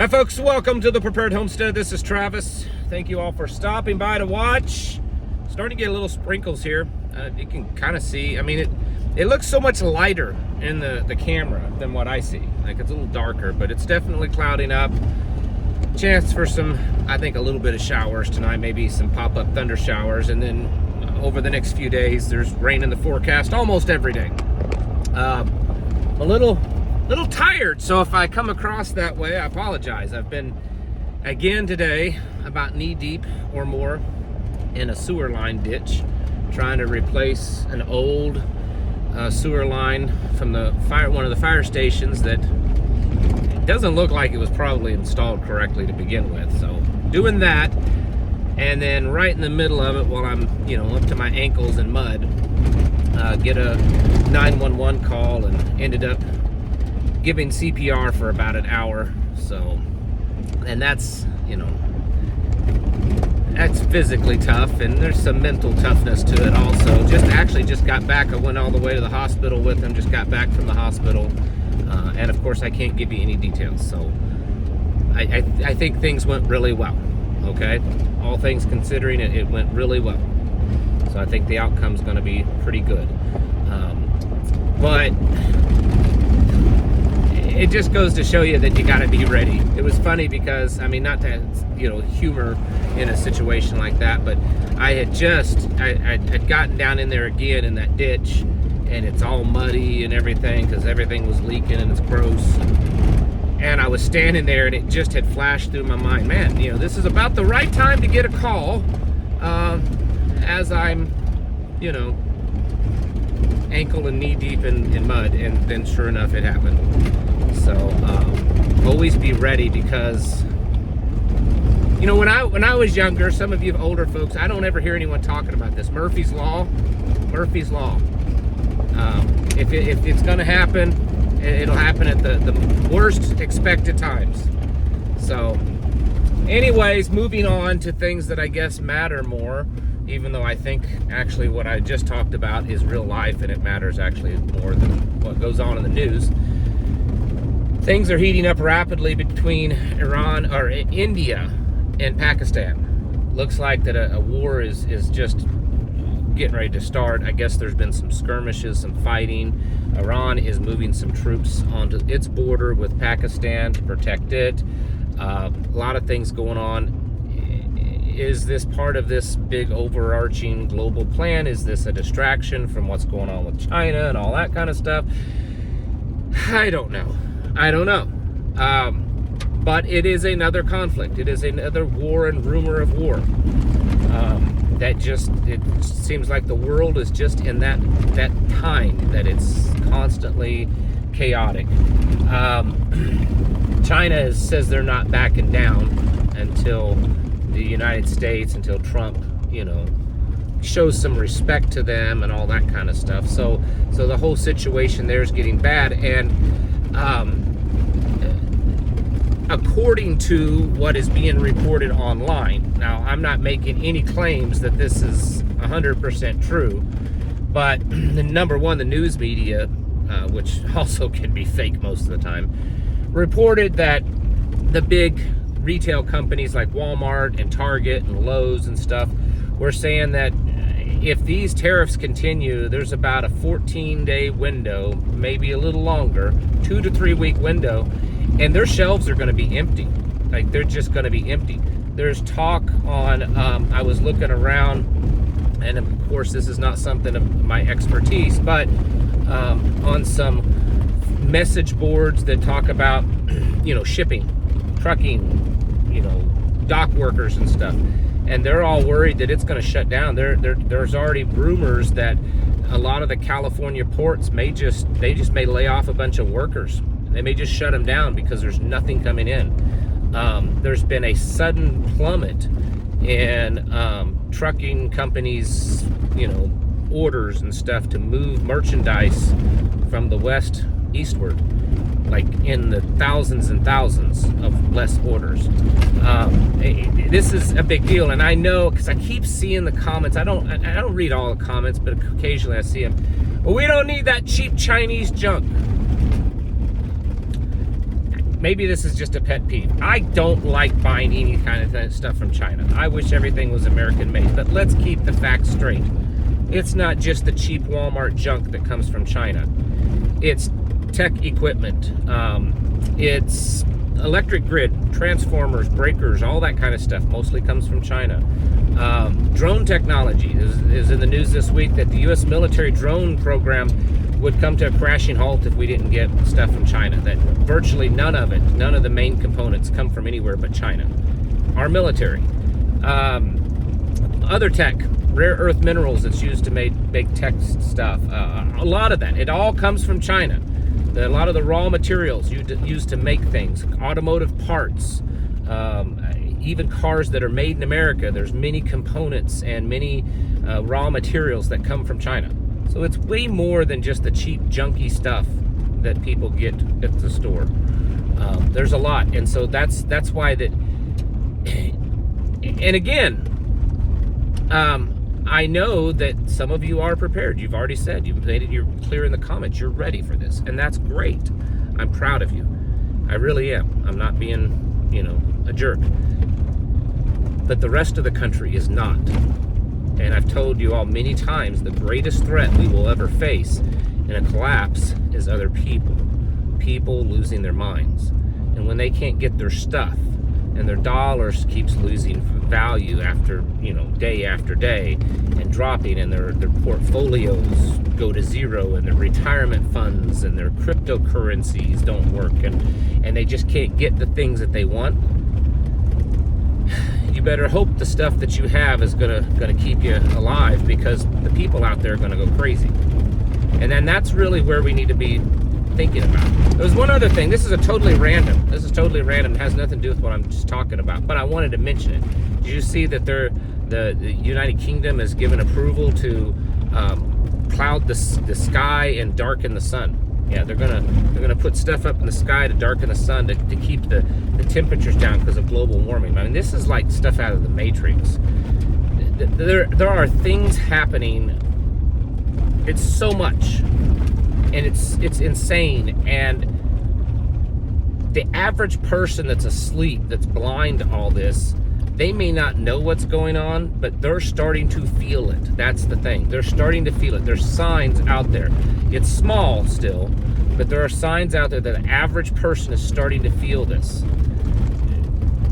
Hi folks, welcome to the Prepared Homestead. This is Travis. Thank you all for stopping by to watch. Starting to get a little sprinkles here. You can kind of see, I mean, it looks so much lighter in the camera than what I see. Like it's a little darker, but it's definitely clouding up. Chance for some, I think, a little bit of showers tonight, maybe some pop-up thunder showers, and then over the next few days, there's rain in the forecast almost every day. A little tired, so if I come across that way, I apologize. I've been, again today, about knee-deep or more in a sewer line ditch, trying to replace an old sewer line from one of the fire stations that it doesn't look like it was probably installed correctly to begin with. So doing that, and then right in the middle of it, while I'm up to my ankles in mud, get a 911 call and ended up giving CPR for about an hour. So, and that's physically tough, and there's some mental toughness to it also. Just got back. I went all the way to the hospital with him, just got back from the hospital, and of course I can't give you any details. So I think things went really well. Okay, all things considering, it went really well. So I think the outcome's going to be pretty good. But it just goes to show you that you got to be ready. It was funny because, I mean, not to humor in a situation like that, but I had gotten down in there again in that ditch, and it's all muddy and everything because everything was leaking and it's gross. And I was standing there, and it just had flashed through my mind, man, this is about the right time to get a call as I'm, ankle and knee deep in mud. And then sure enough, it happened. So always be ready, because when I was younger, some of you older folks, I don't ever hear anyone talking about this. Murphy's Law. If it's going to happen, it'll happen at the worst expected times. So anyways, moving on to things that I guess matter more, even though I think actually what I just talked about is real life, and it matters actually more than what goes on in the news. Things are heating up rapidly between India and Pakistan. Looks like that a war is just getting ready to start. I guess there's been some skirmishes, some fighting. Iran is moving some troops onto its border with Pakistan to protect it. A lot of things going on. Is this part of this big overarching global plan? Is this a distraction from what's going on with China and all that kind of stuff? I don't know. But it is another conflict. It is another war and rumor of war. It seems like the world is just in that time that it's constantly chaotic. China says they're not backing down until the United States, until Trump, shows some respect to them and all that kind of stuff. So the whole situation there is getting bad. And according to what is being reported online, now I'm not making any claims that this is 100% true, but number one, the news media, which also can be fake most of the time, reported that the big retail companies like Walmart and Target and Lowe's and stuff were saying that if these tariffs continue, there's about a 14-day window, maybe a little longer, 2 to 3 week window, and their shelves are going to be empty. Like, they're just going to be empty. There's talk on, I was looking around, and of course this is not something of my expertise, but on some message boards that talk about, shipping, trucking, dock workers and stuff, and they're all worried that it's going to shut down. There's already rumors that a lot of the California ports may lay off a bunch of workers. They may just shut them down because there's nothing coming in. There's been a sudden plummet in trucking companies, orders and stuff to move merchandise from the west eastward, like in the thousands and thousands of less orders. This is a big deal, and I know because I keep seeing the comments. I don't read all the comments, but occasionally I see them. Well, we don't need that cheap Chinese junk. maybe this is just a pet peeve. I don't like buying any kind of stuff from China. I wish everything was American made, but let's keep the facts straight. It's not just the cheap Walmart junk that comes from China. It's tech equipment. It's electric grid, transformers, breakers, all that kind of stuff mostly comes from China. Drone technology is in the news this week that the U.S. military drone program would come to a crashing halt if we didn't get stuff from China. That virtually none of the main components come from anywhere but China. Our military. Other tech, rare earth minerals that's used to make tech stuff. A lot of that, it all comes from China. A lot of the raw materials used to make things, automotive parts, even cars that are made in America, there's many components and many raw materials that come from China. So it's way more than just the cheap, junky stuff that people get at the store. There's a lot, and so that's why that. And again, I know that some of you are prepared. You've already said, you've made it, you're clear in the comments, you're ready for this, and that's great. I'm proud of you. I really am. I'm not being, a jerk. But the rest of the country is not. And I've told you all many times, the greatest threat we will ever face in a collapse is other people. People losing their minds. And when they can't get their stuff, and their dollars keeps losing value after, day after day, and dropping, and their portfolios go to zero, and their retirement funds and their cryptocurrencies don't work, and they just can't get the things that they want, you better hope the stuff that you have is gonna keep you alive, because the people out there are gonna go crazy. And then that's really where we need to be thinking about. There's one other thing. This is totally random. It has nothing to do with what I'm just talking about, but I wanted to mention it. Did you see that the United Kingdom has given approval to cloud the sky and darken the sun? Yeah, they're gonna put stuff up in the sky to darken the sun to keep the temperatures down because of global warming. I mean, this is like stuff out of the Matrix. There are things happening. It's so much. And it's insane, and the average person that's asleep, that's blind to all this, they may not know what's going on, but they're starting to feel it. That's the thing. They're starting to feel it. There's signs out there. It's small still, but there are signs out there that the average person is starting to feel this.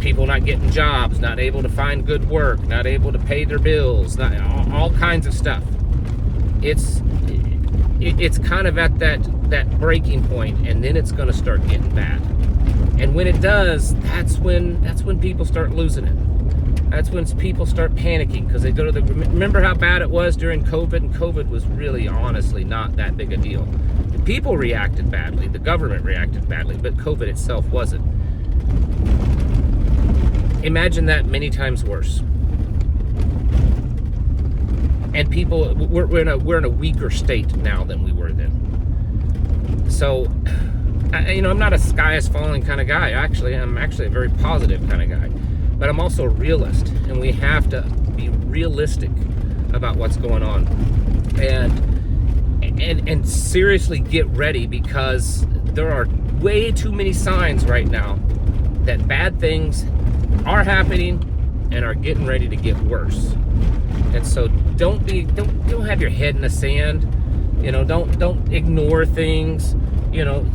People not getting jobs, not able to find good work, not able to pay their bills, all kinds of stuff. It's kind of at that breaking point, and then it's going to start getting bad. And when it does, that's when people start losing it. That's when people start panicking, because they go to remember how bad it was during COVID, and COVID was really honestly not that big a deal. The people reacted badly, the government reacted badly, but COVID itself wasn't. Imagine that many times worse. And people, we're in a weaker state now than we were then. So, I'm not a sky is falling kind of guy. I'm actually a very positive kind of guy. But I'm also a realist, and we have to be realistic about what's going on, and seriously get ready, because there are way too many signs right now that bad things are happening and are getting ready to get worse. And so don't have your head in the sand. Don't ignore things.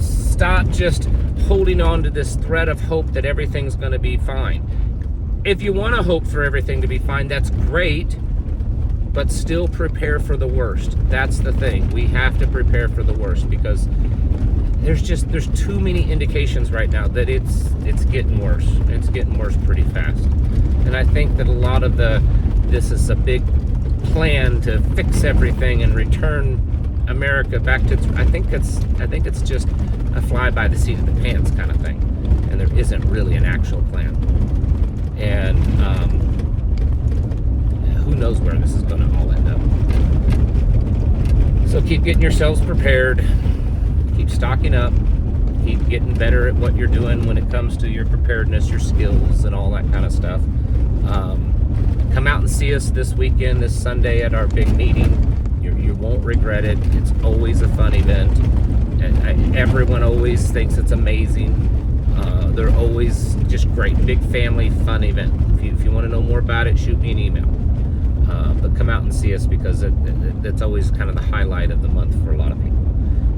Stop just holding on to this thread of hope that everything's going to be fine. If you want to hope for everything to be fine, that's great, but still prepare for the worst. That's the thing. We have to prepare for the worst, because there's too many indications right now that it's getting worse. It's getting worse pretty fast. And I think that a lot of this is a big plan to fix everything and return America back to I think it's just a fly by the seat of the pants kind of thing, and there isn't really an actual plan. And who knows where this is going to all end up. So keep getting yourselves prepared, keep stocking up, keep getting better at what you're doing when it comes to your preparedness, your skills, and all that kind of stuff. Come out and see us this weekend, this Sunday, at our big meeting. You won't regret it. It's always a fun event. Everyone always thinks it's amazing. they're always just great. Big family, fun event. If you want to know more about it, shoot me an email. But come out and see us, because that's always kind of the highlight of the month for a lot of people.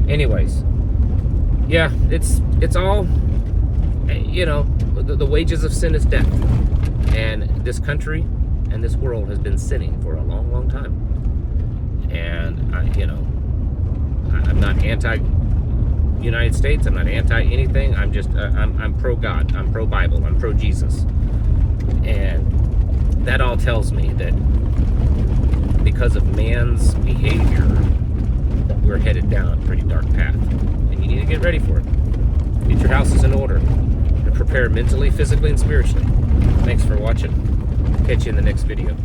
Anyways, yeah, it's all, the wages of sin is death. And this country and this world has been sinning for a long, long time. And, I'm not anti-United States. I'm not anti-anything. I'm just, I'm pro-God. I'm pro-Bible. I'm pro-Jesus. And that all tells me that because of man's behavior, we're headed down a pretty dark path. And you need to get ready for it. Get your houses in order. And prepare mentally, physically, and spiritually. Thanks for watching. Catch you in the next video.